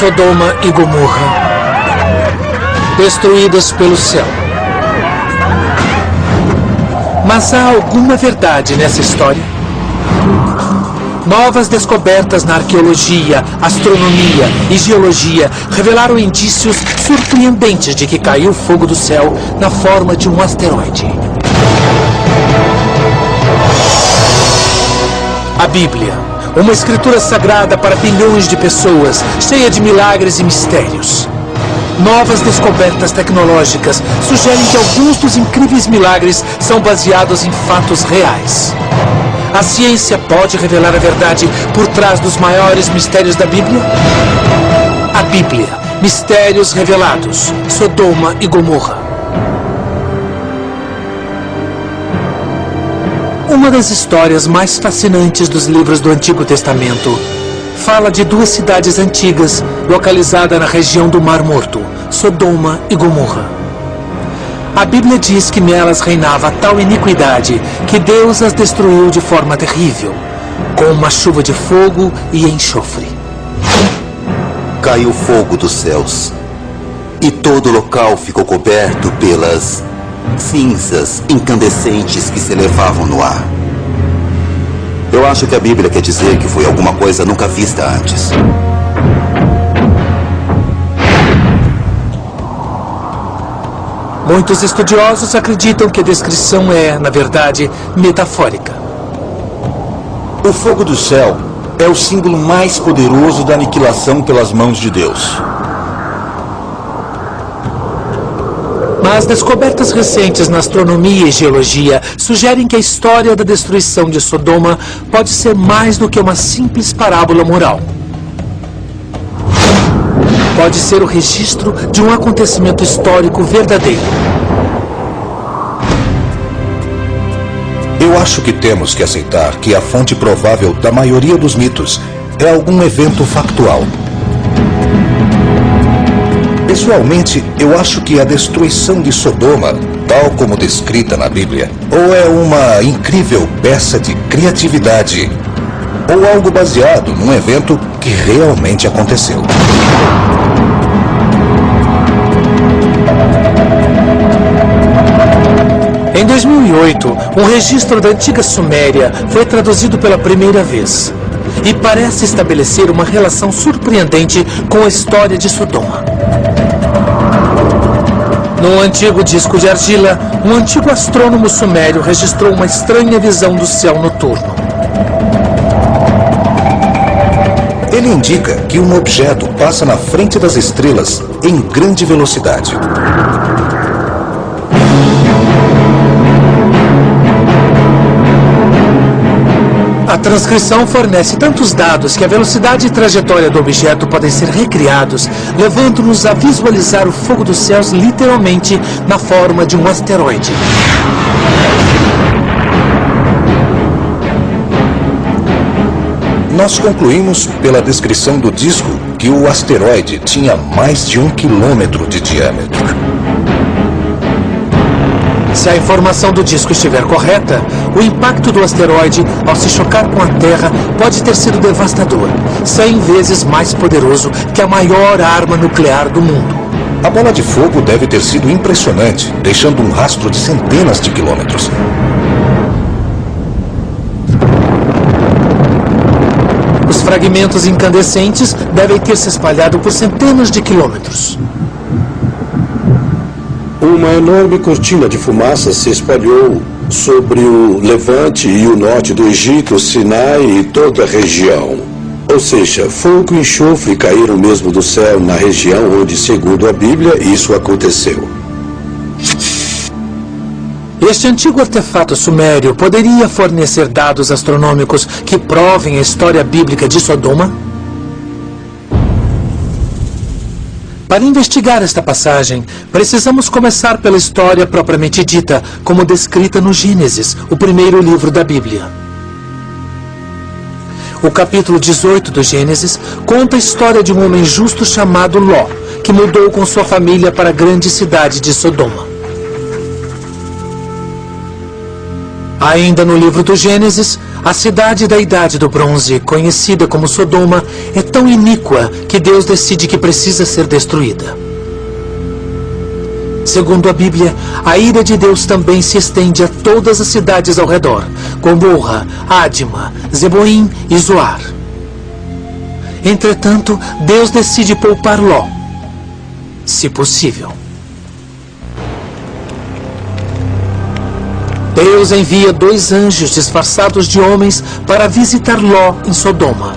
Sodoma e Gomorra, destruídas pelo céu. Mas há alguma verdade nessa história? Novas descobertas na arqueologia, astronomia e geologia revelaram indícios surpreendentes de que caiu fogo do céu na forma de um asteroide. A Bíblia, uma escritura sagrada para bilhões de pessoas, cheia de milagres e mistérios. Novas descobertas tecnológicas sugerem que alguns dos incríveis milagres são baseados em fatos reais. A ciência pode revelar a verdade por trás dos maiores mistérios da Bíblia? A Bíblia, Mistérios Revelados, Sodoma e Gomorra. Uma das histórias mais fascinantes dos livros do Antigo Testamento fala de duas cidades antigas localizadas na região do Mar Morto, Sodoma e Gomorra. A Bíblia diz que nelas reinava tal iniquidade que Deus as destruiu de forma terrível, com uma chuva de fogo e enxofre. Caiu fogo dos céus, e todo o local ficou coberto pelas cinzas incandescentes que se elevavam no ar. Eu acho que a Bíblia quer dizer que foi alguma coisa nunca vista antes. Muitos estudiosos acreditam que a descrição é, na verdade, metafórica. O fogo do céu é o símbolo mais poderoso da aniquilação pelas mãos de Deus. Mas descobertas recentes na astronomia e geologia sugerem que a história da destruição de Sodoma pode ser mais do que uma simples parábola moral. Pode ser o registro de um acontecimento histórico verdadeiro. Eu acho que temos que aceitar que a fonte provável da maioria dos mitos é algum evento factual. Pessoalmente, eu acho que a destruição de Sodoma, tal como descrita na Bíblia, ou é uma incrível peça de criatividade, ou algo baseado num evento que realmente aconteceu. Em 2008, um registro da antiga Suméria foi traduzido pela primeira vez e parece estabelecer uma relação surpreendente com a história de Sodoma. No antigo disco de argila, um antigo astrônomo sumério registrou uma estranha visão do céu noturno. Ele indica que um objeto passa na frente das estrelas em grande velocidade. A transcrição fornece tantos dados que a velocidade e trajetória do objeto podem ser recriados, levando-nos a visualizar o fogo dos céus literalmente na forma de um asteroide. Nós concluímos pela descrição do disco que o asteroide tinha mais de 1 quilômetro de diâmetro. Se a informação do disco estiver correta, o impacto do asteroide, ao se chocar com a Terra, pode ter sido devastador, 100 vezes mais poderoso que a maior arma nuclear do mundo. A bola de fogo deve ter sido impressionante, deixando um rastro de centenas de quilômetros. Os fragmentos incandescentes devem ter se espalhado por centenas de quilômetros. Uma enorme cortina de fumaça se espalhou sobre o levante e o norte do Egito, Sinai e toda a região. Ou seja, fogo e enxofre caíram mesmo do céu na região onde, segundo a Bíblia, isso aconteceu. Este antigo artefato sumério poderia fornecer dados astronômicos que provem a história bíblica de Sodoma? Para investigar esta passagem, precisamos começar pela história propriamente dita, como descrita no Gênesis, o primeiro livro da Bíblia. O capítulo 18 do Gênesis conta a história de um homem justo chamado Ló, que mudou com sua família para a grande cidade de Sodoma. Ainda no livro do Gênesis, A cidade da Idade do Bronze, conhecida como Sodoma, é tão iníqua que Deus decide que precisa ser destruída. Segundo a Bíblia, a ira de Deus também se estende a todas as cidades ao redor: Gomorra, Adma, Zeboim e Zoar. Entretanto, Deus decide poupar Ló, se possível. Deus envia 2 anjos disfarçados de homens para visitar Ló em Sodoma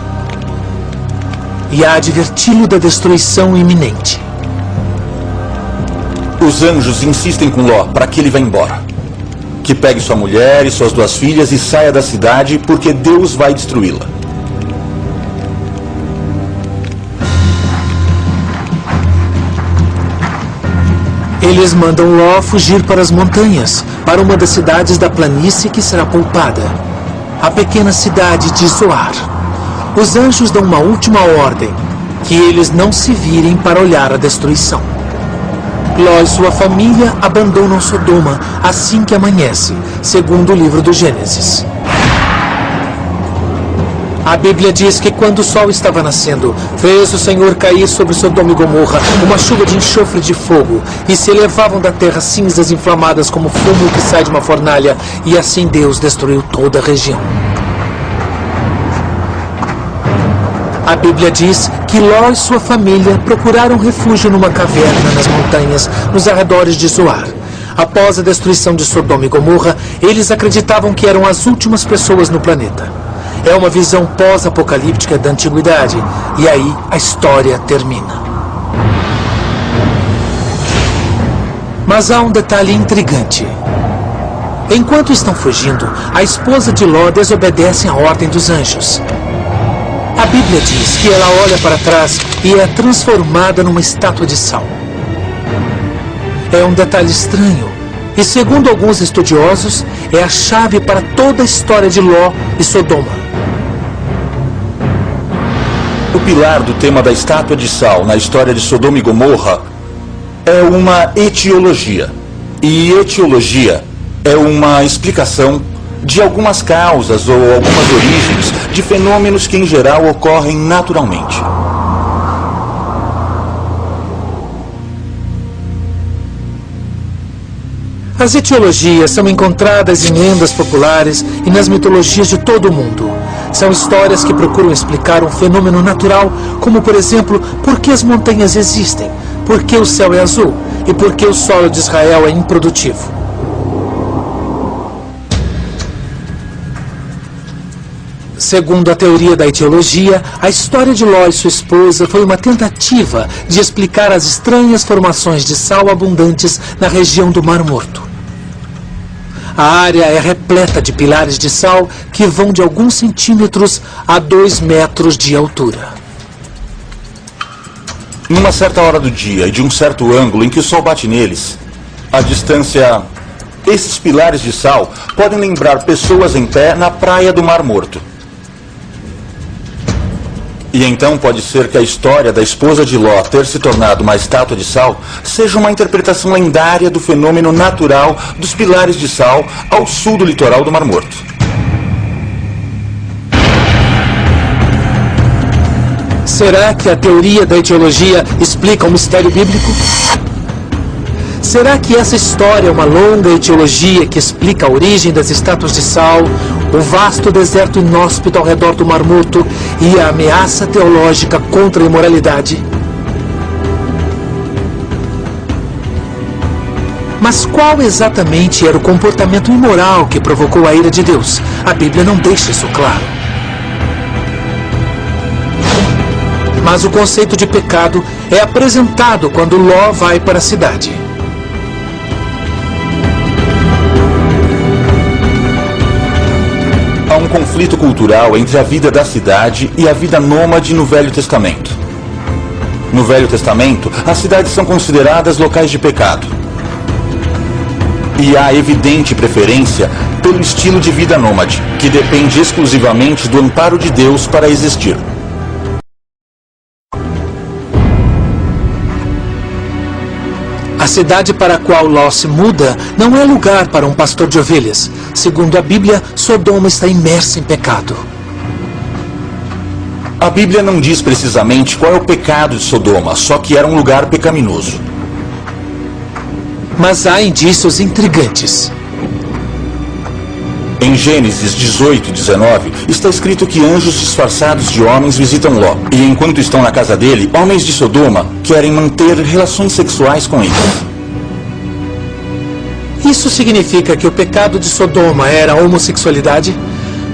e a adverti-lo da destruição iminente. Os anjos insistem com Ló para que ele vá embora. Que pegue sua mulher e suas 2 filhas e saia da cidade, porque Deus vai destruí-la. Eles mandam Ló fugir para as montanhas, para uma das cidades da planície que será poupada, a pequena cidade de Zoar. Os anjos dão uma última ordem: que eles não se virem para olhar a destruição. Ló e sua família abandonam Sodoma assim que amanhece, segundo o livro do Gênesis. A Bíblia diz que quando o sol estava nascendo, fez o Senhor cair sobre Sodoma e Gomorra uma chuva de enxofre de fogo, e se elevavam da terra cinzas inflamadas como fumo que sai de uma fornalha, e assim Deus destruiu toda a região. A Bíblia diz que Ló e sua família procuraram refúgio numa caverna nas montanhas, nos arredores de Zoar. Após a destruição de Sodoma e Gomorra, eles acreditavam que eram as últimas pessoas no planeta. É uma visão pós-apocalíptica da antiguidade, e aí a história termina. Mas há um detalhe intrigante. Enquanto estão fugindo, a esposa de Ló desobedece à ordem dos anjos. A Bíblia diz que ela olha para trás e é transformada numa estátua de sal. É um detalhe estranho, e segundo alguns estudiosos, é a chave para toda a história de Ló e Sodoma. O pilar do tema da estátua de sal na história de Sodoma e Gomorra é uma etiologia. E etiologia é uma explicação de algumas causas ou algumas origens de fenômenos que em geral ocorrem naturalmente. As etiologias são encontradas em lendas populares e nas mitologias de todo o mundo. São histórias que procuram explicar um fenômeno natural, como, por exemplo, por que as montanhas existem, por que o céu é azul e por que o solo de Israel é improdutivo. Segundo a teoria da etiologia, a história de Ló e sua esposa foi uma tentativa de explicar as estranhas formações de sal abundantes na região do Mar Morto. A área é repleta de pilares de sal que vão de alguns centímetros a 2 metros de altura. Numa certa hora do dia e de um certo ângulo em que o sol bate neles, a distância... Esses pilares de sal podem lembrar pessoas em pé na praia do Mar Morto. E então pode ser que a história da esposa de Ló ter se tornado uma estátua de sal seja uma interpretação lendária do fenômeno natural dos pilares de sal ao sul do litoral do Mar Morto. Será que a teoria da etiologia explica o mistério bíblico? Será que essa história é uma longa etiologia que explica a origem das estátuas de sal, o vasto deserto inóspito ao redor do Mar Morto e a ameaça teológica contra a imoralidade? Mas qual exatamente era o comportamento imoral que provocou a ira de Deus? A Bíblia não deixa isso claro. Mas o conceito de pecado é apresentado quando Ló vai para a cidade. Há um conflito cultural entre a vida da cidade e a vida nômade no Velho Testamento. No Velho Testamento, as cidades são consideradas locais de pecado. E há evidente preferência pelo estilo de vida nômade, que depende exclusivamente do amparo de Deus para existir. A A cidade para a qual Ló se muda não é lugar para um pastor de ovelhas. Segundo a Bíblia, Sodoma está imersa em pecado. A Bíblia não diz precisamente qual é o pecado de Sodoma, só que era um lugar pecaminoso. Mas há indícios intrigantes. Em Gênesis 18:19, está escrito que anjos disfarçados de homens visitam Ló. E enquanto estão na casa dele, homens de Sodoma querem manter relações sexuais com ele. Isso significa que o pecado de Sodoma era a homossexualidade?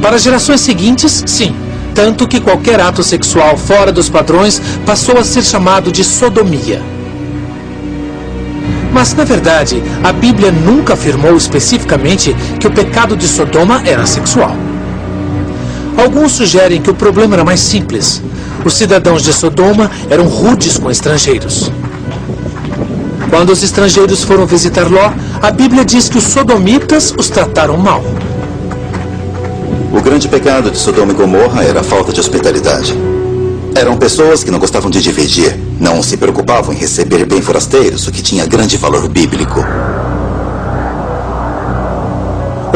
Para as gerações seguintes, sim. Tanto que qualquer ato sexual fora dos padrões passou a ser chamado de sodomia. Mas, na verdade, a Bíblia nunca afirmou especificamente que o pecado de Sodoma era sexual. Alguns sugerem que o problema era mais simples. Os cidadãos de Sodoma eram rudes com estrangeiros. Quando os estrangeiros foram visitar Ló, a Bíblia diz que os sodomitas os trataram mal. O grande pecado de Sodoma e Gomorra era a falta de hospitalidade. Eram pessoas que não gostavam de dividir, não se preocupavam em receber bem forasteiros, o que tinha grande valor bíblico.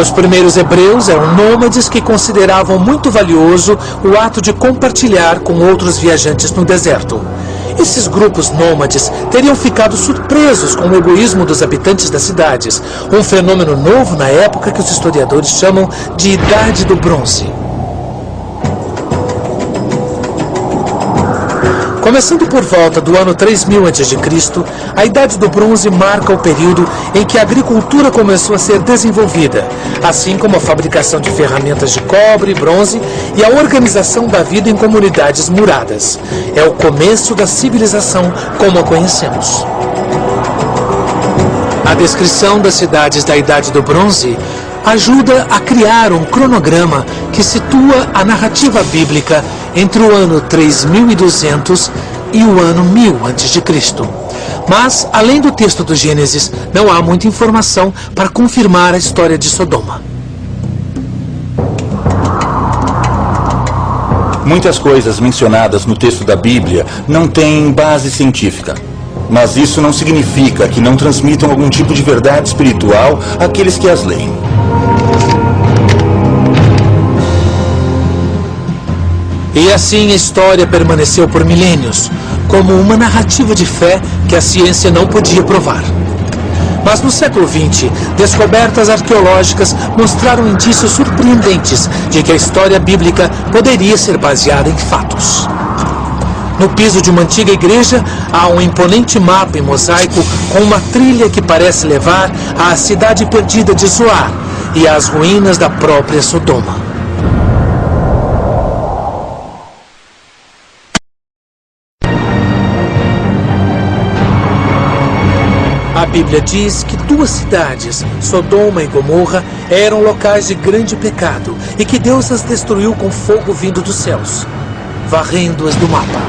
Os primeiros hebreus eram nômades que consideravam muito valioso o ato de compartilhar com outros viajantes no deserto. Esses grupos nômades teriam ficado surpresos com o egoísmo dos habitantes das cidades, um fenômeno novo na época que os historiadores chamam de Idade do Bronze. Começando por volta do ano 3000 a.C., a Idade do Bronze marca o período em que a agricultura começou a ser desenvolvida, assim como a fabricação de ferramentas de cobre e bronze e a organização da vida em comunidades muradas. É o começo da civilização como a conhecemos. A descrição das cidades da Idade do Bronze ajuda a criar um cronograma que situa a narrativa bíblica entre o ano 3200 e o ano 1000 a.C. Mas, além do texto do Gênesis, não há muita informação para confirmar a história de Sodoma. Muitas coisas mencionadas no texto da Bíblia não têm base científica. Mas isso não significa que não transmitam algum tipo de verdade espiritual àqueles que as leem. E assim a história permaneceu por milênios, como uma narrativa de fé que a ciência não podia provar. Mas no século XX, descobertas arqueológicas mostraram indícios surpreendentes de que a história bíblica poderia ser baseada em fatos. No piso de uma antiga igreja, há um imponente mapa em mosaico com uma trilha que parece levar à cidade perdida de Zoar e às ruínas da própria Sodoma. A Bíblia diz que duas cidades, Sodoma e Gomorra, eram locais de grande pecado e que Deus as destruiu com fogo vindo dos céus, varrendo-as do mapa.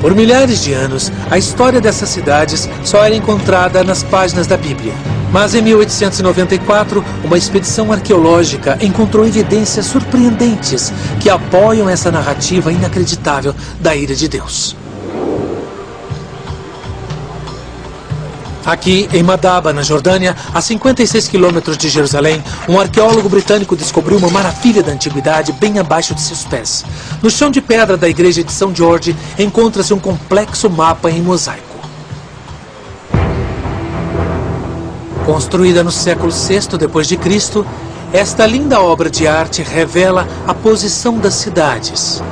Por milhares de anos, a história dessas cidades só era encontrada nas páginas da Bíblia. Mas em 1894, uma expedição arqueológica encontrou evidências surpreendentes que apoiam essa narrativa inacreditável da ira de Deus. Aqui, em Madaba, na Jordânia, a 56 quilômetros de Jerusalém, um arqueólogo britânico descobriu uma maravilha da antiguidade bem abaixo de seus pés. No chão de pedra da igreja de São Jorge, encontra-se um complexo mapa em mosaico. Construída no século VI d.C., esta linda obra de arte revela a posição das cidades,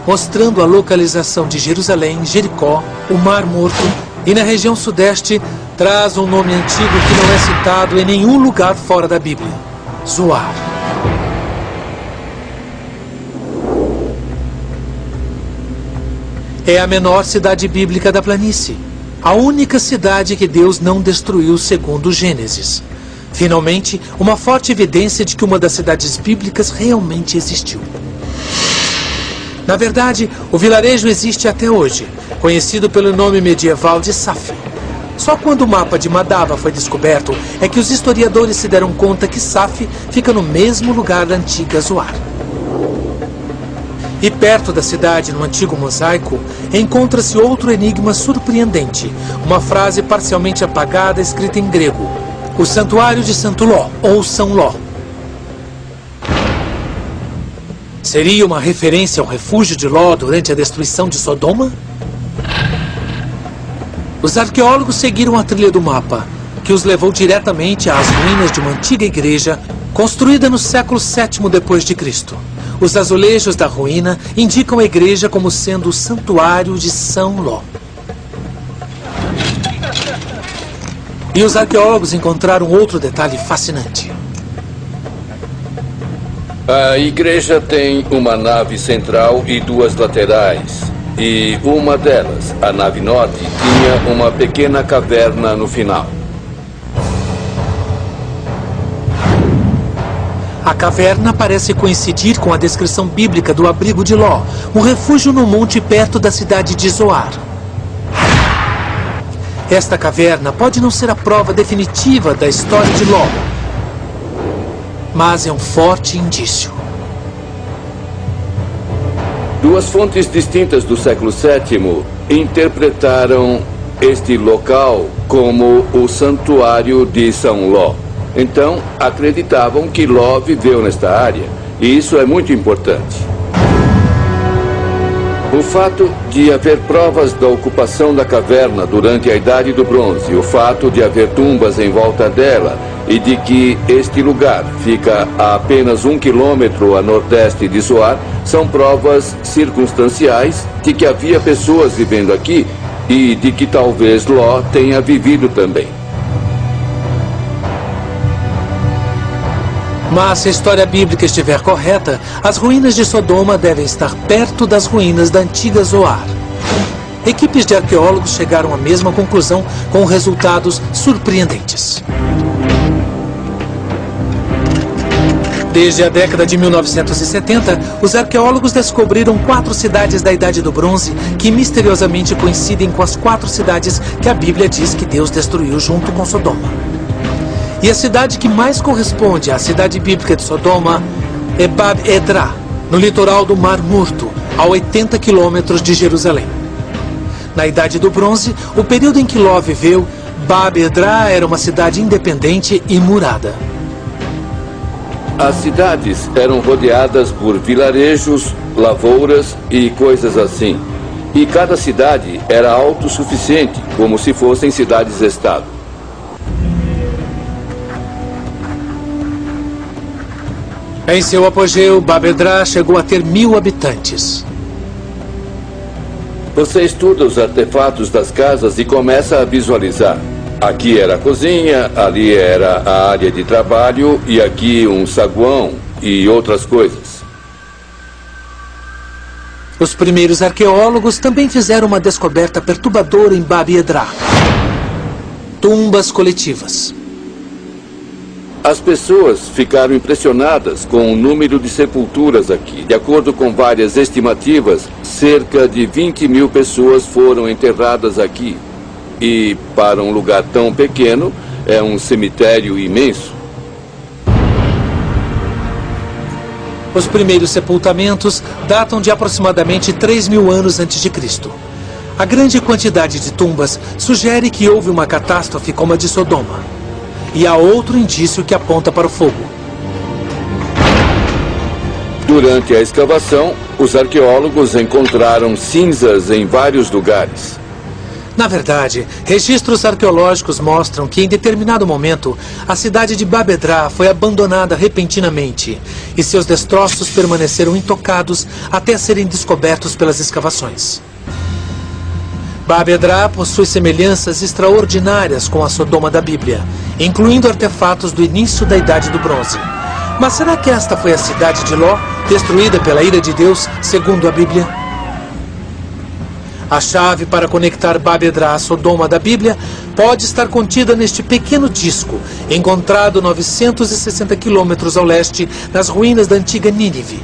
mostrando a localização de Jerusalém, Jericó, o Mar Morto, e na região sudeste traz um nome antigo que não é citado em nenhum lugar fora da Bíblia: Zoar. É a menor cidade bíblica da planície, a única cidade que Deus não destruiu segundo Gênesis. Finalmente, uma forte evidência de que uma das cidades bíblicas realmente existiu. Na verdade, o vilarejo existe até hoje, conhecido pelo nome medieval de Saf. Só quando o mapa de Madaba foi descoberto é que os historiadores se deram conta que Saf fica no mesmo lugar da antiga Zoar. E perto da cidade, no antigo mosaico, encontra-se outro enigma surpreendente. Uma frase parcialmente apagada escrita em grego. O Santuário de Santo Ló, ou São Ló. Seria uma referência ao refúgio de Ló durante a destruição de Sodoma? Os arqueólogos seguiram a trilha do mapa, que os levou diretamente às ruínas de uma antiga igreja construída no século VII d.C. Os azulejos da ruína indicam a igreja como sendo o Santuário de São Ló. E os arqueólogos encontraram outro detalhe fascinante. A igreja tem uma nave central e duas laterais. E uma delas, a nave norte, tinha uma pequena caverna no final. A caverna parece coincidir com a descrição bíblica do abrigo de Ló, um refúgio no monte perto da cidade de Zoar. Esta caverna pode não ser a prova definitiva da história de Ló, mas é um forte indício. Duas fontes distintas do século VII interpretaram este local como o Santuário de São Ló. Então, acreditavam que Ló viveu nesta área, e isso é muito importante. O fato de haver provas da ocupação da caverna durante a Idade do Bronze, o fato de haver tumbas em volta dela e de que este lugar fica a apenas 1 quilômetro a nordeste de Zoar, são provas circunstanciais de que havia pessoas vivendo aqui e de que talvez Ló tenha vivido também. Mas se a história bíblica estiver correta, as ruínas de Sodoma devem estar perto das ruínas da antiga Zoar. Equipes de arqueólogos chegaram à mesma conclusão com resultados surpreendentes. Desde a década de 1970, os arqueólogos descobriram 4 cidades da Idade do Bronze que misteriosamente coincidem com as 4 cidades que a Bíblia diz que Deus destruiu junto com Sodoma. E a cidade que mais corresponde à cidade bíblica de Sodoma é Bab-edrá, no litoral do Mar Morto, a 80 quilômetros de Jerusalém. Na Idade do Bronze, o período em que Ló viveu, Bab-edrá era uma cidade independente e murada. As cidades eram rodeadas por vilarejos, lavouras e coisas assim. E cada cidade era autossuficiente, como se fossem cidades-estado. Em seu apogeu, Bab-edrá chegou a ter 1000 habitantes. Você estuda os artefatos das casas e começa a visualizar. Aqui era a cozinha, ali era a área de trabalho e aqui um saguão e outras coisas. Os primeiros arqueólogos também fizeram uma descoberta perturbadora em Bab-edrá: tumbas coletivas. As pessoas ficaram impressionadas com o número de sepulturas aqui. De acordo com várias estimativas, cerca de 20.000 pessoas foram enterradas aqui. E, para um lugar tão pequeno, é um cemitério imenso. Os primeiros sepultamentos datam de aproximadamente 3.000 anos antes de Cristo. A grande quantidade de tumbas sugere que houve uma catástrofe como a de Sodoma. E há outro indício que aponta para o fogo. Durante a escavação, os arqueólogos encontraram cinzas em vários lugares. Na verdade, registros arqueológicos mostram que em determinado momento, a cidade de Bab-edrá foi abandonada repentinamente e seus destroços permaneceram intocados até serem descobertos pelas escavações. Bab-edrá possui semelhanças extraordinárias com a Sodoma da Bíblia, incluindo artefatos do início da Idade do Bronze. Mas será que esta foi a cidade de Ló, destruída pela ira de Deus, segundo a Bíblia? A chave para conectar Bab-edrá à Sodoma da Bíblia pode estar contida neste pequeno disco, encontrado 960 quilômetros ao leste, nas ruínas da antiga Nínive.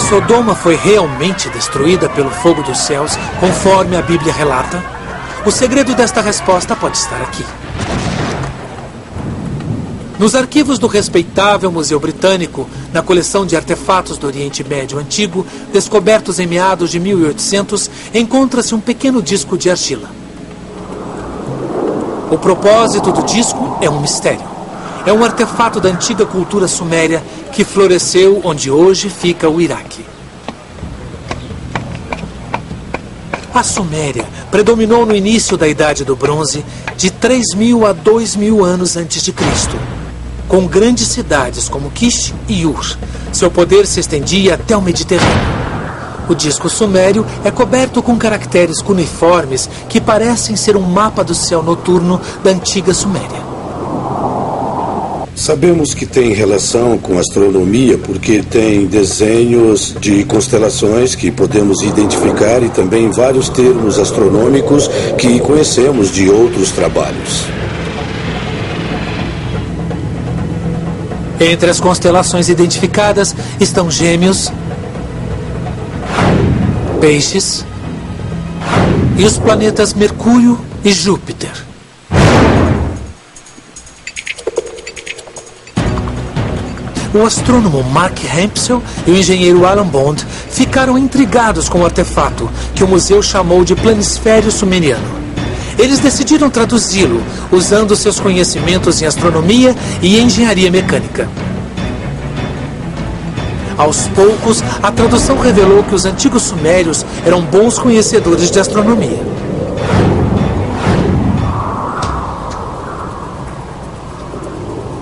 Sodoma foi realmente destruída pelo fogo dos céus, conforme a Bíblia relata? O segredo desta resposta pode estar aqui. Nos arquivos do respeitável Museu Britânico, na coleção de artefatos do Oriente Médio Antigo, descobertos em meados de 1800, encontra-se um pequeno disco de argila. O propósito do disco é um mistério. É um artefato da antiga cultura suméria que floresceu onde hoje fica o Iraque. A Suméria predominou no início da Idade do Bronze, de 3.000 a 2.000 anos antes de Cristo, com grandes cidades como Kish e Ur. Seu poder se estendia até o Mediterrâneo. O disco sumério é coberto com caracteres cuneiformes que parecem ser um mapa do céu noturno da antiga Suméria. Sabemos que tem relação com astronomia porque tem desenhos de constelações que podemos identificar e também vários termos astronômicos que conhecemos de outros trabalhos. Entre as constelações identificadas estão Gêmeos, Peixes e os planetas Mercúrio e Júpiter. O astrônomo Mark Hempsel e o engenheiro Alan Bond ficaram intrigados com o artefato, que o museu chamou de Planisfério Sumeriano. Eles decidiram traduzi-lo, usando seus conhecimentos em astronomia e engenharia mecânica. Aos poucos, a tradução revelou que os antigos sumérios eram bons conhecedores de astronomia.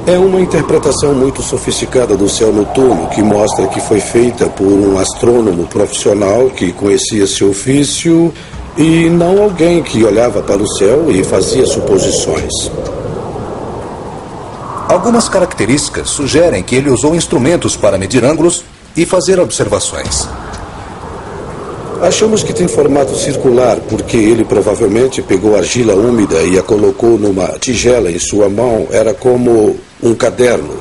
É uma interpretação muito sofisticada do céu noturno que mostra que foi feita por um astrônomo profissional que conhecia seu ofício e não alguém que olhava para o céu e fazia suposições. Algumas características sugerem que ele usou instrumentos para medir ângulos e fazer observações. Achamos que tem formato circular porque ele provavelmente pegou argila úmida e a colocou numa tigela em sua mão. Era como um caderno.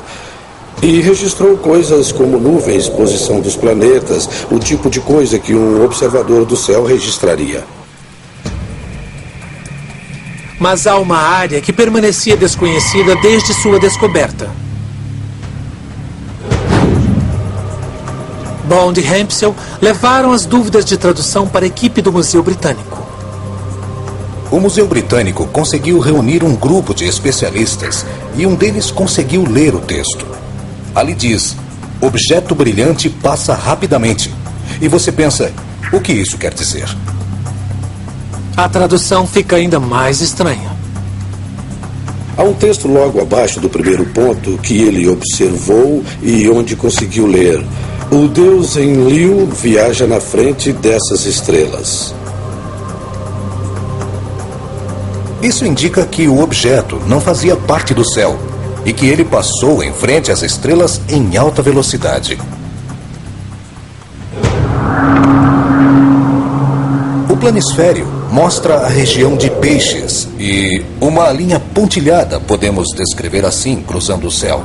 E registrou coisas como nuvens, posição dos planetas, o tipo de coisa que um observador do céu registraria. Mas há uma área que permanecia desconhecida desde sua descoberta. Bond e Hempsel levaram as dúvidas de tradução para a equipe do Museu Britânico. O Museu Britânico conseguiu reunir um grupo de especialistas e um deles conseguiu ler o texto. Ali diz: objeto brilhante passa rapidamente. E você pensa, o que isso quer dizer? A tradução fica ainda mais estranha. Há um texto logo abaixo do primeiro ponto que ele observou e onde conseguiu ler: o Deus Enlil viaja na frente dessas estrelas. Isso indica que o objeto não fazia parte do céu e que ele passou em frente às estrelas em alta velocidade. O planisfério mostra a região de Peixes e uma linha pontilhada, podemos descrever assim, cruzando o céu.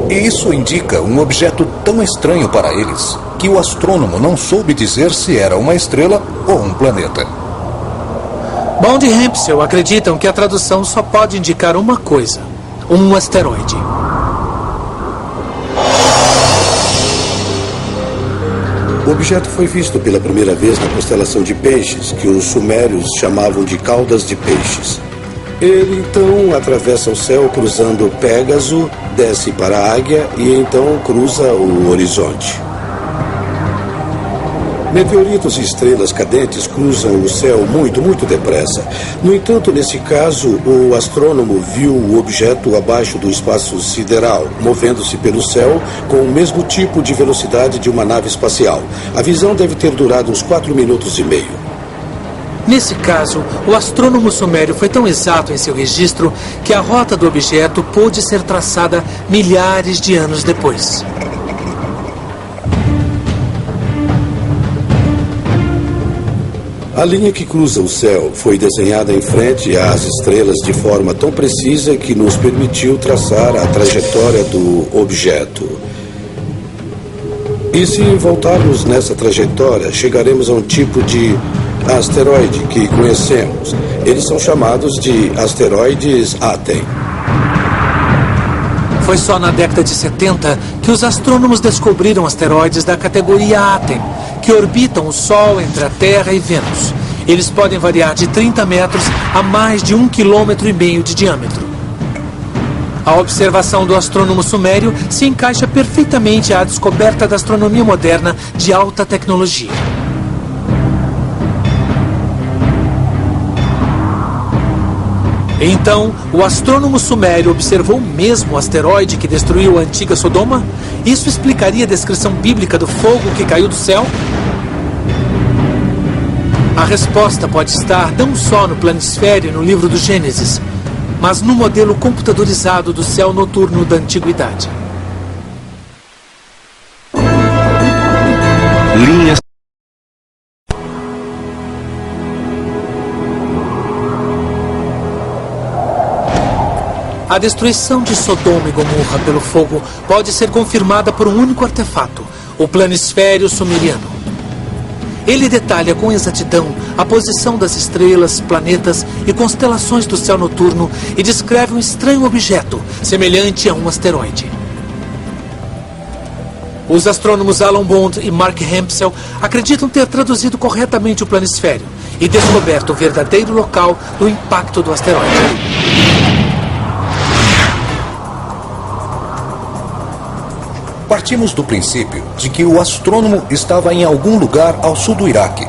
E isso indica um objeto tão estranho para eles que o astrônomo não soube dizer se era uma estrela ou um planeta. Bond e Hempsel acreditam que a tradução só pode indicar uma coisa: um asteroide. O objeto foi visto pela primeira vez na constelação de Peixes, que os sumérios chamavam de caudas de peixes. Ele então atravessa o céu cruzando Pégaso, desce para a Águia e então cruza o horizonte. Meteoritos e estrelas cadentes cruzam o céu muito, muito depressa. No entanto, nesse caso, o astrônomo viu o objeto abaixo do espaço sideral, movendo-se pelo céu com o mesmo tipo de velocidade de uma nave espacial. A visão deve ter durado uns 4 minutos e meio. Nesse caso, o astrônomo sumério foi tão exato em seu registro que a rota do objeto pôde ser traçada milhares de anos depois. A linha que cruza o céu foi desenhada em frente às estrelas de forma tão precisa que nos permitiu traçar a trajetória do objeto. E se voltarmos nessa trajetória, chegaremos a um tipo de asteroide que conhecemos. Eles são chamados de asteroides Aten. Foi só na década de 70 que os astrônomos descobriram asteroides da categoria Aten, que orbitam o Sol entre a Terra e Vênus. Eles podem variar de 30 metros a mais de 1,5 km de diâmetro. A observação do astrônomo sumério se encaixa perfeitamente à descoberta da astronomia moderna de alta tecnologia. Então, o astrônomo sumério observou o mesmo asteroide que destruiu a antiga Sodoma? Isso explicaria a descrição bíblica do fogo que caiu do céu? A resposta pode estar não só no planisfério e no livro do Gênesis, mas no modelo computadorizado do céu noturno da antiguidade. Linhas. A destruição de Sodoma e Gomorra pelo fogo pode ser confirmada por um único artefato, o planisfério sumeriano. Ele detalha com exatidão a posição das estrelas, planetas e constelações do céu noturno e descreve um estranho objeto, semelhante a um asteroide. Os astrônomos Alan Bond e Mark Hempsel acreditam ter traduzido corretamente o planisfério e descoberto o verdadeiro local do impacto do asteroide. Partimos do princípio de que o astrônomo estava em algum lugar ao sul do Iraque.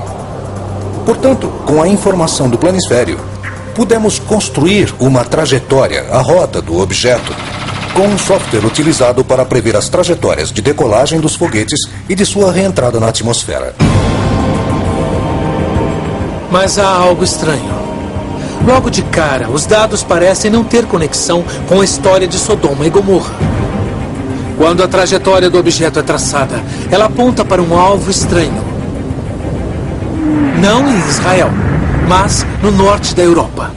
Portanto, com a informação do planisfério, pudemos construir uma trajetória, a rota do objeto, com um software utilizado para prever as trajetórias de decolagem dos foguetes e de sua reentrada na atmosfera. Mas há algo estranho. Logo de cara, os dados parecem não ter conexão com a história de Sodoma e Gomorra. Quando a trajetória do objeto é traçada, ela aponta para um alvo estranho. Não em Israel, mas no norte da Europa.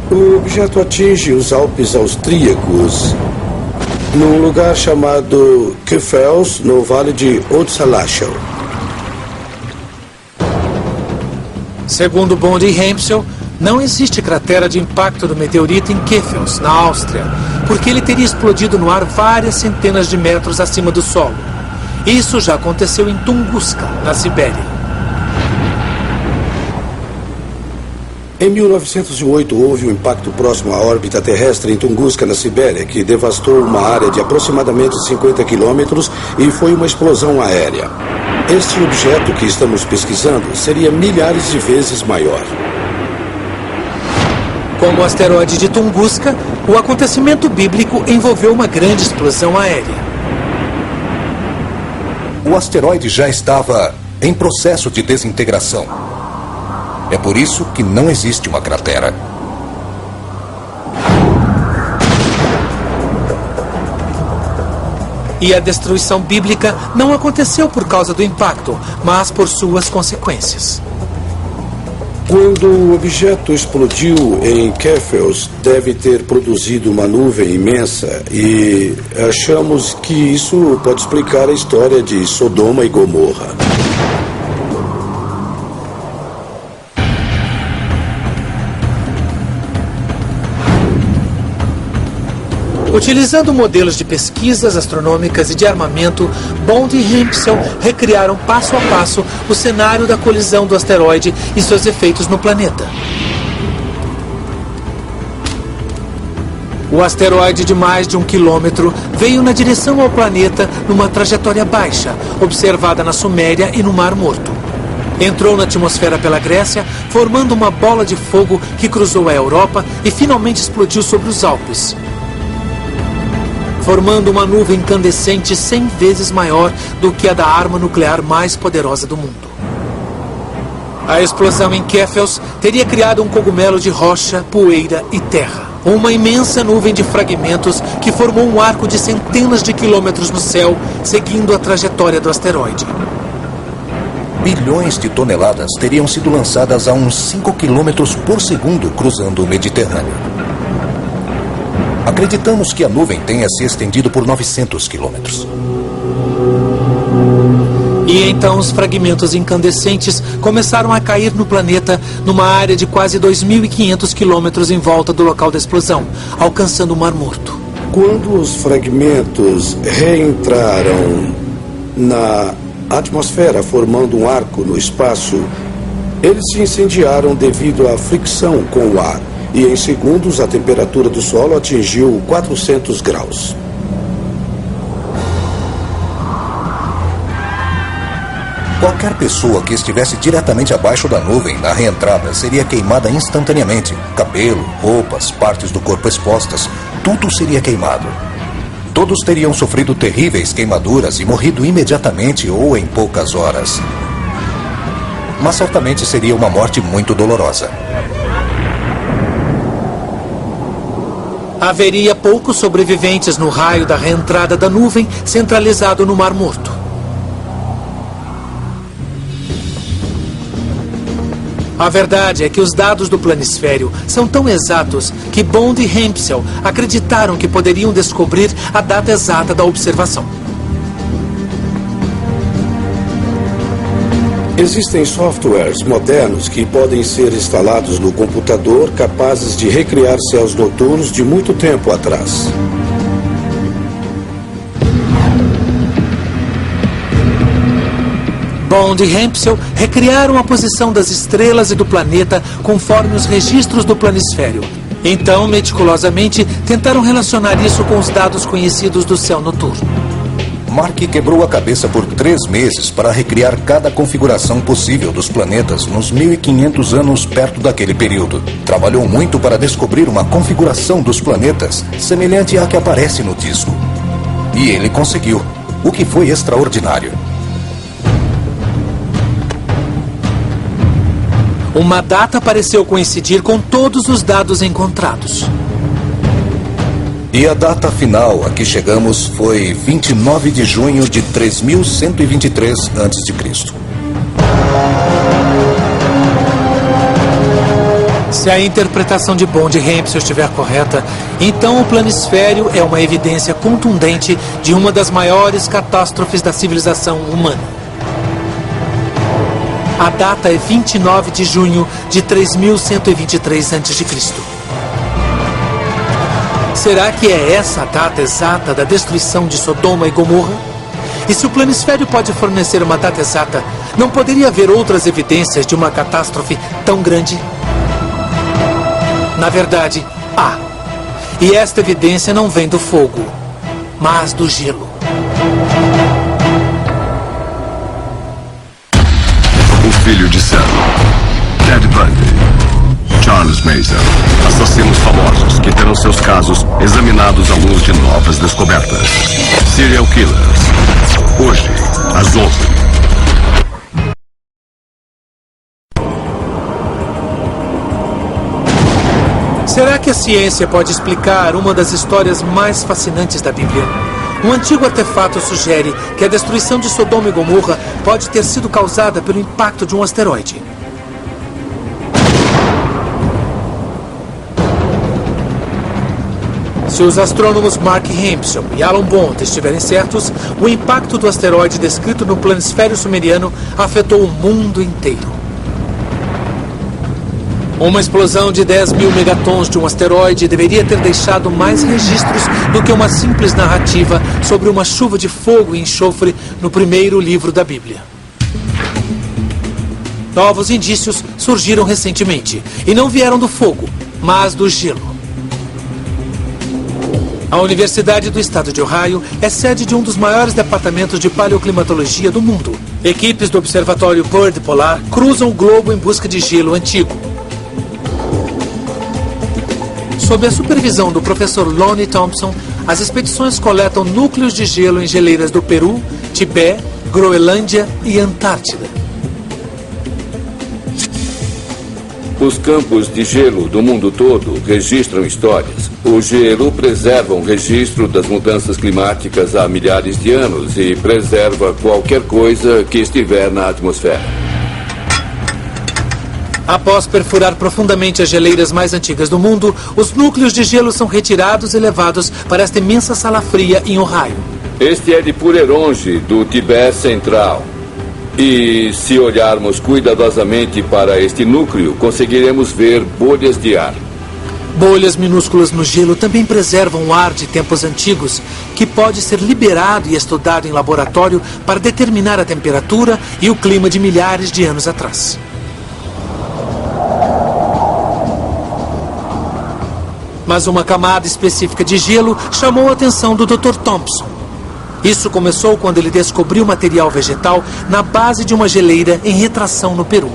O objeto atinge os Alpes austríacos, num lugar chamado Kefels, no vale de Otzalachel. Segundo Bond e Hempsel, não existe cratera de impacto do meteorito em Kefels, na Áustria, porque ele teria explodido no ar várias centenas de metros acima do solo. Isso já aconteceu em Tunguska, na Sibéria. Em 1908, houve um impacto próximo à órbita terrestre em Tunguska, na Sibéria, que devastou uma área de aproximadamente 50 quilômetros e foi uma explosão aérea. Este objeto que estamos pesquisando seria milhares de vezes maior. Como o asteroide de Tunguska, o acontecimento bíblico envolveu uma grande explosão aérea. O asteroide já estava em processo de desintegração. É por isso que não existe uma cratera. E a destruição bíblica não aconteceu por causa do impacto, mas por suas consequências. Quando o objeto explodiu em Kefels, deve ter produzido uma nuvem imensa e achamos que isso pode explicar a história de Sodoma e Gomorra. Utilizando modelos de pesquisas astronômicas e de armamento, Bond e Hempsel recriaram passo a passo o cenário da colisão do asteroide e seus efeitos no planeta. O asteroide de mais de 1 quilômetro veio na direção ao planeta numa trajetória baixa, observada na Suméria e no Mar Morto. Entrou na atmosfera pela Grécia, formando uma bola de fogo que cruzou a Europa e finalmente explodiu sobre os Alpes, formando uma nuvem incandescente 100 vezes maior do que a da arma nuclear mais poderosa do mundo. A explosão em Kefels teria criado um cogumelo de rocha, poeira e terra. Uma imensa nuvem de fragmentos que formou um arco de centenas de quilômetros no céu, seguindo a trajetória do asteroide. Bilhões de toneladas teriam sido lançadas a uns 5 quilômetros por segundo cruzando o Mediterrâneo. Acreditamos que a nuvem tenha se estendido por 900 quilômetros. E então os fragmentos incandescentes começaram a cair no planeta numa área de quase 2.500 quilômetros em volta do local da explosão, alcançando o Mar Morto. Quando os fragmentos reentraram na atmosfera, formando um arco no espaço, eles se incendiaram devido à fricção com o ar. E em segundos a temperatura do solo atingiu 400 graus. Qualquer pessoa que estivesse diretamente abaixo da nuvem na reentrada seria queimada instantaneamente. Cabelo, roupas, partes do corpo expostas, tudo seria queimado. Todos teriam sofrido terríveis queimaduras e morrido imediatamente ou em poucas horas. Mas certamente seria uma morte muito dolorosa. Haveria poucos sobreviventes no raio da reentrada da nuvem centralizado no Mar Morto. A verdade é que os dados do planisfério são tão exatos que Bond e Hempsel acreditaram que poderiam descobrir a data exata da observação. Existem softwares modernos que podem ser instalados no computador capazes de recriar céus noturnos de muito tempo atrás. Bond e Hempsel recriaram a posição das estrelas e do planeta conforme os registros do planisfério. Então, meticulosamente, tentaram relacionar isso com os dados conhecidos do céu noturno. Mark quebrou a cabeça por 3 meses para recriar cada configuração possível dos planetas nos 1500 anos perto daquele período. Trabalhou muito para descobrir uma configuração dos planetas semelhante à que aparece no disco. E ele conseguiu, o que foi extraordinário. Uma data pareceu coincidir com todos os dados encontrados. E a data final a que chegamos foi 29 de junho de 3123 a.C. Se a interpretação de Bond e Hempsel estiver correta, então o planisfério é uma evidência contundente de uma das maiores catástrofes da civilização humana. A data é 29 de junho de 3123 a.C. Será que é essa a data exata da destruição de Sodoma e Gomorra? E se o planisfério pode fornecer uma data exata, não poderia haver outras evidências de uma catástrofe tão grande? Na verdade, há. E esta evidência não vem do fogo, mas do gelo. Filho de Sam, Ted Bundy, Charles Mason, assassinos famosos que terão seus casos examinados à luz de novas descobertas. Serial Killers, hoje, às 11. Será que a ciência pode explicar uma das histórias mais fascinantes da Bíblia? Um antigo artefato sugere que a destruição de Sodoma e Gomorra pode ter sido causada pelo impacto de um asteroide. Se os astrônomos Mark Hempsel e Alan Bond estiverem certos, o impacto do asteroide descrito no planisfério sumeriano afetou o mundo inteiro. Uma explosão de 10.000 megatons de um asteroide deveria ter deixado mais registros do que uma simples narrativa sobre uma chuva de fogo e enxofre no primeiro livro da Bíblia. Novos indícios surgiram recentemente e não vieram do fogo, mas do gelo. A Universidade do Estado de Ohio é sede de um dos maiores departamentos de paleoclimatologia do mundo. Equipes do Observatório Byrd Polar cruzam o globo em busca de gelo antigo. Sob a supervisão do professor Lonnie Thompson, as expedições coletam núcleos de gelo em geleiras do Peru, Tibete, Groenlândia e Antártida. Os campos de gelo do mundo todo registram histórias. O gelo preserva um registro das mudanças climáticas há milhares de anos e preserva qualquer coisa que estiver na atmosfera. Após perfurar profundamente as geleiras mais antigas do mundo, os núcleos de gelo são retirados e levados para esta imensa sala fria em Ohio. Este é de Pureronge, do Tibete Central. E se olharmos cuidadosamente para este núcleo, conseguiremos ver bolhas de ar. Bolhas minúsculas no gelo também preservam o ar de tempos antigos, que pode ser liberado e estudado em laboratório para determinar a temperatura e o clima de milhares de anos atrás. Mas uma camada específica de gelo chamou a atenção do Dr. Thompson. Isso começou quando ele descobriu material vegetal na base de uma geleira em retração no Peru.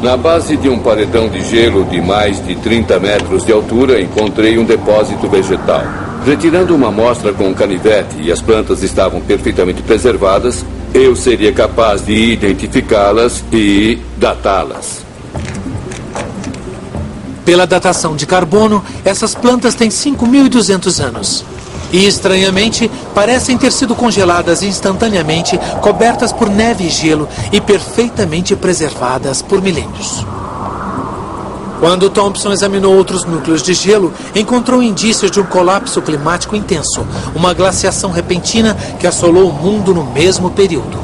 Na base de um paredão de gelo de mais de 30 metros de altura, encontrei um depósito vegetal. Retirando uma amostra com um canivete e as plantas estavam perfeitamente preservadas, eu seria capaz de identificá-las e datá-las. Pela datação de carbono, essas plantas têm 5.200 anos. E, estranhamente, parecem ter sido congeladas instantaneamente, cobertas por neve e gelo e perfeitamente preservadas por milênios. Quando Thompson examinou outros núcleos de gelo, encontrou indícios de um colapso climático intenso, uma glaciação repentina que assolou o mundo no mesmo período.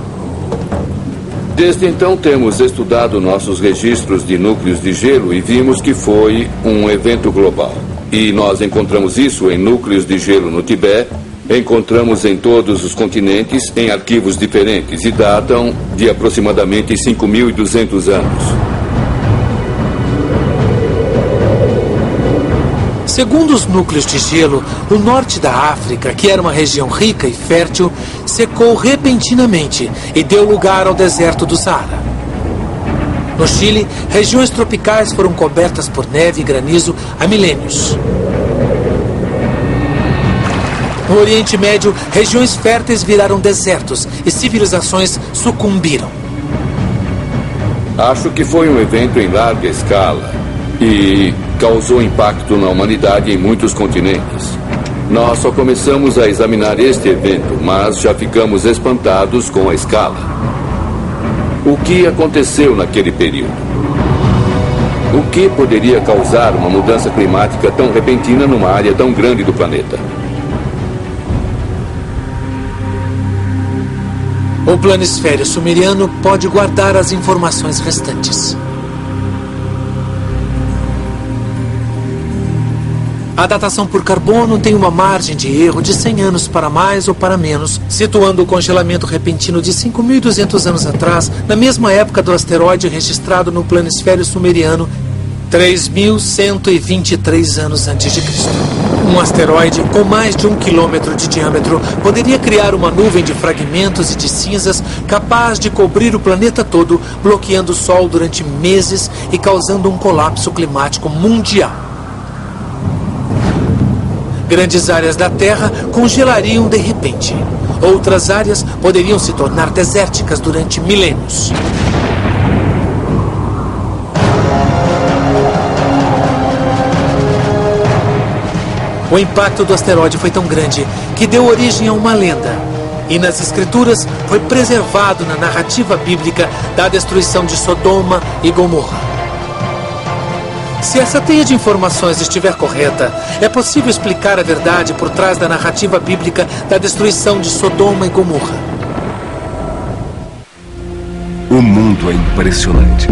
Desde então temos estudado nossos registros de núcleos de gelo e vimos que foi um evento global. E nós encontramos isso em núcleos de gelo no Tibete, encontramos em todos os continentes, em arquivos diferentes e datam de aproximadamente 5.200 anos. Segundo os núcleos de gelo, o norte da África, que era uma região rica e fértil, secou repentinamente e deu lugar ao deserto do Saara. No Chile, regiões tropicais foram cobertas por neve e granizo há milênios. No Oriente Médio, regiões férteis viraram desertos e civilizações sucumbiram. Acho que foi um evento em larga escala e causou impacto na humanidade em muitos continentes. Nós só começamos a examinar este evento, mas já ficamos espantados com a escala. O que aconteceu naquele período? O que poderia causar uma mudança climática tão repentina numa área tão grande do planeta? O planisfério sumeriano pode guardar as informações restantes. A datação por carbono tem uma margem de erro de 100 anos para mais ou para menos, situando o congelamento repentino de 5.200 anos atrás, na mesma época do asteroide registrado no planisfério sumeriano, 3.123 anos antes de Cristo. Um asteroide com mais de 1 quilômetro de diâmetro poderia criar uma nuvem de fragmentos e de cinzas capaz de cobrir o planeta todo, bloqueando o Sol durante meses e causando um colapso climático mundial. Grandes áreas da Terra congelariam de repente. Outras áreas poderiam se tornar desérticas durante milênios. O impacto do asteroide foi tão grande que deu origem a uma lenda. E nas escrituras foi preservado na narrativa bíblica da destruição de Sodoma e Gomorra. Se essa teia de informações estiver correta, é possível explicar a verdade por trás da narrativa bíblica da destruição de Sodoma e Gomorra. O mundo é impressionante.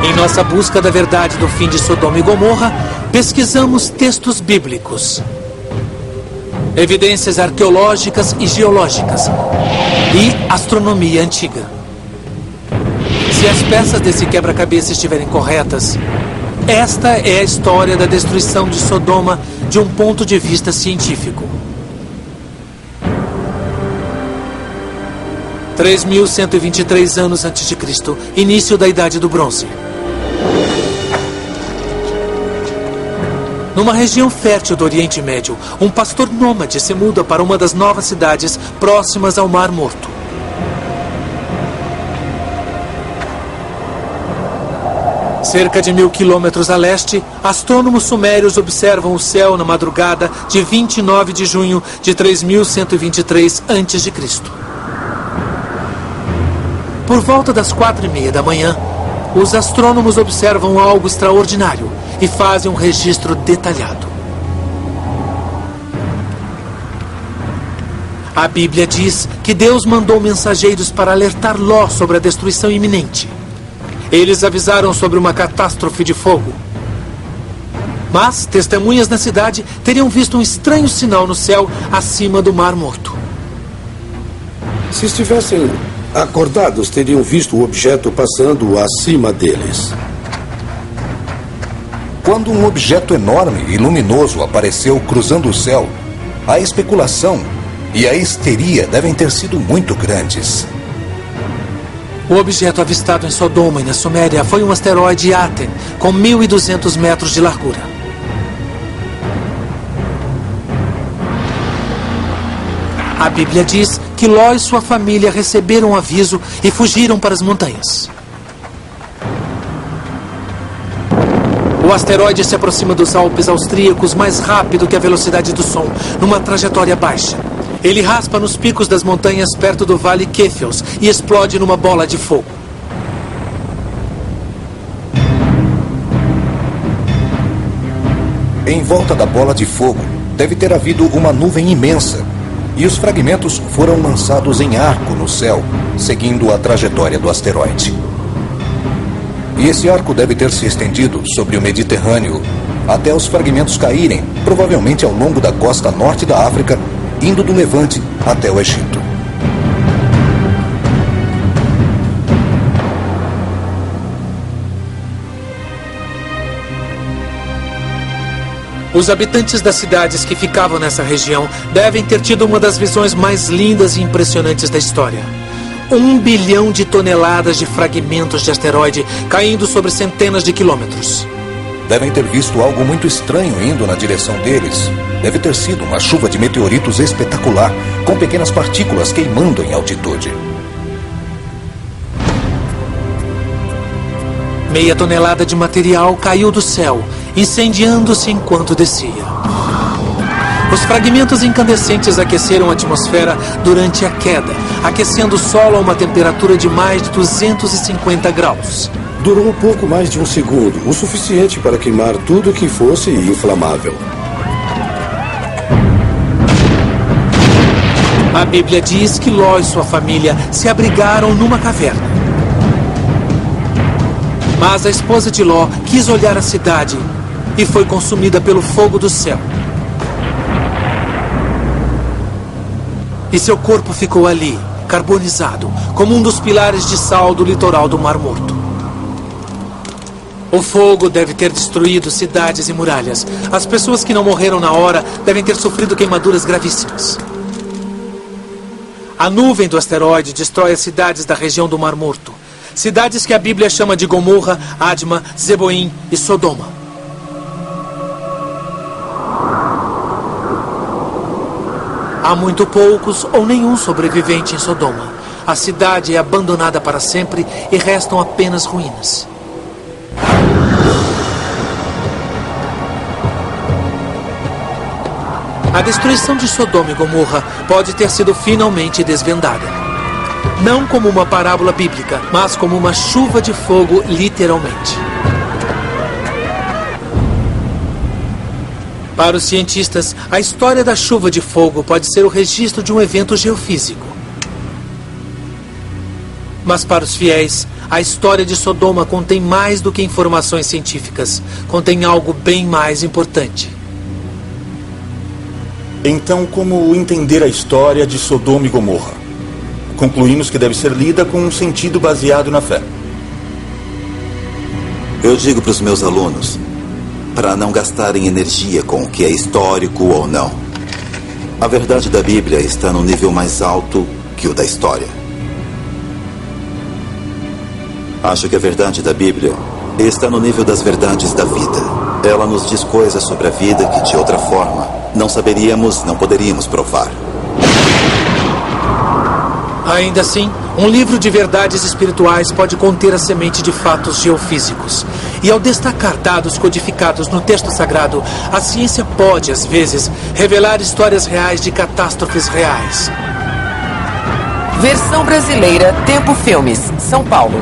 Em nossa busca da verdade do fim de Sodoma e Gomorra, pesquisamos textos bíblicos, evidências arqueológicas e geológicas e astronomia antiga. Se as peças desse quebra-cabeça estiverem corretas, esta é a história da destruição de Sodoma de um ponto de vista científico. 3.123 anos antes de Cristo, início da Idade do Bronze. Numa região fértil do Oriente Médio, um pastor nômade se muda para uma das novas cidades próximas ao Mar Morto. Cerca de 1.000 quilômetros a leste, astrônomos sumérios observam o céu na madrugada de 29 de junho de 3.123 a.C. Por volta das 4:30 da manhã, os astrônomos observam algo extraordinário e fazem um registro detalhado. A Bíblia diz que Deus mandou mensageiros para alertar Ló sobre a destruição iminente. Eles avisaram sobre uma catástrofe de fogo. Mas testemunhas na cidade teriam visto um estranho sinal no céu acima do Mar Morto. Se estivessem acordados, teriam visto o objeto passando acima deles. Quando um objeto enorme e luminoso apareceu cruzando o céu, a especulação e a histeria devem ter sido muito grandes. O objeto avistado em Sodoma e na Suméria foi um asteroide Aten, com 1.200 metros de largura. A Bíblia diz que Ló e sua família receberam um aviso e fugiram para as montanhas. O asteroide se aproxima dos Alpes austríacos mais rápido que a velocidade do som, numa trajetória baixa. Ele raspa nos picos das montanhas perto do Vale Kefels e explode numa bola de fogo. Em volta da bola de fogo, deve ter havido uma nuvem imensa, e os fragmentos foram lançados em arco no céu, seguindo a trajetória do asteroide. E esse arco deve ter se estendido sobre o Mediterrâneo, até os fragmentos caírem, provavelmente ao longo da costa norte da África, indo do Levante até o Egito. Os habitantes das cidades que ficavam nessa região devem ter tido uma das visões mais lindas e impressionantes da história. 1 bilhão de toneladas de fragmentos de asteroide caindo sobre centenas de quilômetros. Devem ter visto algo muito estranho indo na direção deles. Deve ter sido uma chuva de meteoritos espetacular, com pequenas partículas queimando em altitude. Meia tonelada de material caiu do céu, incendiando-se enquanto descia. Os fragmentos incandescentes aqueceram a atmosfera durante a queda, aquecendo o solo a uma temperatura de mais de 250 graus. Durou pouco mais de um segundo, o suficiente para queimar tudo que fosse inflamável. A Bíblia diz que Ló e sua família se abrigaram numa caverna. Mas a esposa de Ló quis olhar a cidade e foi consumida pelo fogo do céu. E seu corpo ficou ali, carbonizado, como um dos pilares de sal do litoral do Mar Morto. O fogo deve ter destruído cidades e muralhas. As pessoas que não morreram na hora devem ter sofrido queimaduras gravíssimas. A nuvem do asteroide destrói as cidades da região do Mar Morto. Cidades que a Bíblia chama de Gomorra, Adma, Zeboim e Sodoma. Há muito poucos ou nenhum sobrevivente em Sodoma. A cidade é abandonada para sempre e restam apenas ruínas. A destruição de Sodoma e Gomorra pode ter sido finalmente desvendada. Não como uma parábola bíblica, mas como uma chuva de fogo, literalmente. Para os cientistas, a história da chuva de fogo pode ser o registro de um evento geofísico. Mas para os fiéis, a história de Sodoma contém mais do que informações científicas. Contém algo bem mais importante. Então, como entender a história de Sodoma e Gomorra? Concluímos que deve ser lida com um sentido baseado na fé. Eu digo para os meus alunos para não gastarem energia com o que é histórico ou não. A verdade da Bíblia está no nível mais alto que o da história. Acho que a verdade da Bíblia está no nível das verdades da vida. Ela nos diz coisas sobre a vida que, de outra forma, não saberíamos, não poderíamos provar. Ainda assim, um livro de verdades espirituais pode conter a semente de fatos geofísicos. E ao destacar dados codificados no texto sagrado, a ciência pode, às vezes, revelar histórias reais de catástrofes reais. Versão brasileira, Tempo Filmes, São Paulo.